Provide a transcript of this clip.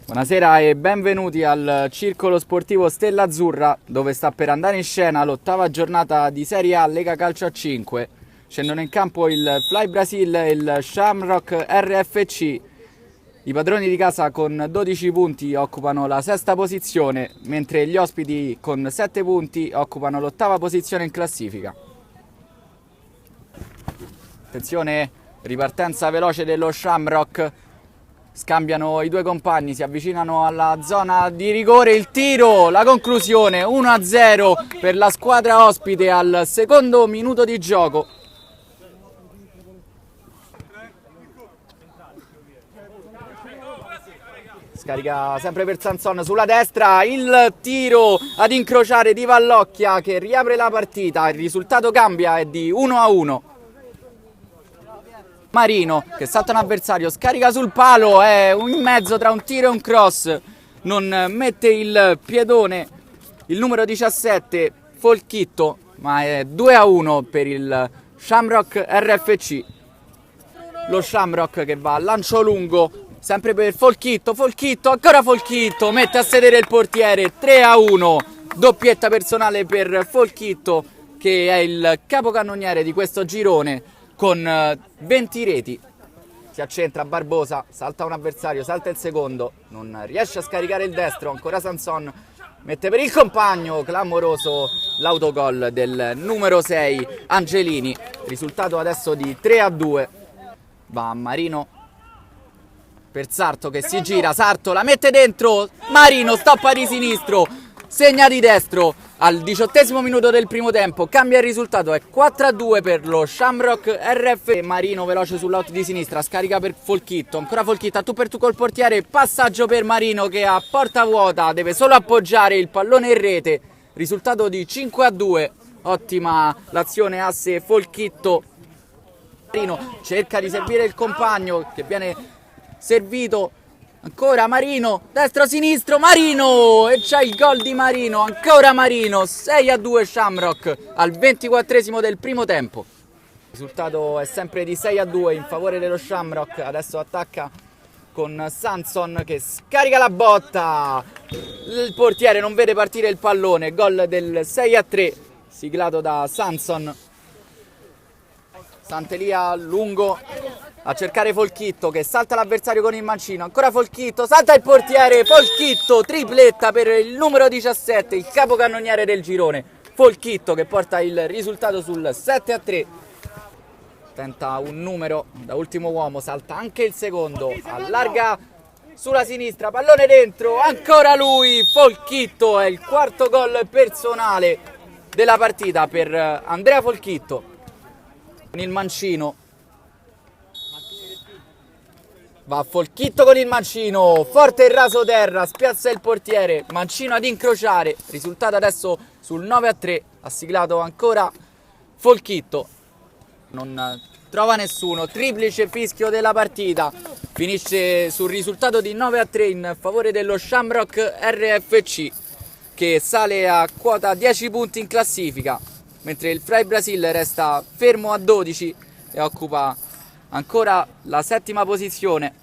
Buonasera e benvenuti al Circolo Sportivo Stella Azzurra, dove sta per andare in scena l'ottava giornata di Serie A Lega Calcio a 5. Scendono in campo il Fly Brasil e il Shamrock RFC. I padroni di casa con 12 punti occupano la sesta posizione, mentre gli ospiti con 7 punti occupano l'ottava posizione in classifica. Attenzione, ripartenza veloce dello Shamrock. Scambiano i due compagni, si avvicinano alla zona di rigore, il tiro, la conclusione 1-0 per la squadra ospite al secondo minuto di gioco. Scarica sempre per Sanson sulla destra, il tiro ad incrociare di Vallocchia che riapre la partita, il risultato cambia, è di 1-1. Marino che salta un avversario, scarica sul palo, è in mezzo tra un tiro e un cross, non mette il piedone il numero 17 Folchitto, ma è 2-1 per il Shamrock RFC. Lo Shamrock che va a lancio lungo, sempre per Folchitto, ancora Folchitto, mette a sedere il portiere, 3-1, doppietta personale per Folchitto che è il capocannoniere di questo girone con 20 reti. Si accentra Barbosa, salta un avversario, salta il secondo, non riesce a scaricare il destro, ancora Sanson, mette per il compagno, clamoroso l'autogol del numero 6 Angelini, risultato adesso di 3-2. Va Marino per Sarto che si gira, Sarto la mette dentro, Marino stoppa di sinistro, segna di destro al 18° minuto del primo tempo, cambia il risultato, è 4-2 per lo Shamrock RF. Marino veloce sull'out di sinistra, scarica per Folchitto, ancora Folchitto a tu per tu col portiere, passaggio per Marino che a porta vuota deve solo appoggiare il pallone in rete, risultato di 5-2, ottima l'azione asse Folchitto. Marino cerca di servire il compagno che viene servito. Ancora Marino, destro-sinistro, Marino! E c'è il gol di Marino, ancora Marino, 6-2 Shamrock al 24° del primo tempo. Il risultato è sempre di 6-2 in favore dello Shamrock, adesso attacca con Sanson che scarica la botta. Il portiere non vede partire il pallone, gol del 6-3, siglato da Sanson. Santelia lungo a cercare Folchitto che salta l'avversario con il mancino, ancora Folchitto, salta il portiere, Folchitto, tripletta per il numero 17, il capocannoniere del girone, Folchitto che porta il risultato sul 7-3, tenta un numero da ultimo uomo, salta anche il secondo, allarga sulla sinistra, pallone dentro, ancora lui, Folchitto, è il quarto gol personale della partita per Andrea Folchitto, con il mancino. Va Folchitto con il mancino, forte il raso terra, spiazza il portiere, mancino ad incrociare, risultato adesso sul 9-3, ha siglato ancora Folchitto, non trova nessuno, triplice fischio della partita, finisce sul risultato di 9-3 in favore dello Shamrock RFC che sale a quota 10 punti in classifica, mentre il Fly Brasil resta fermo a 12 e occupa ancora la settima posizione.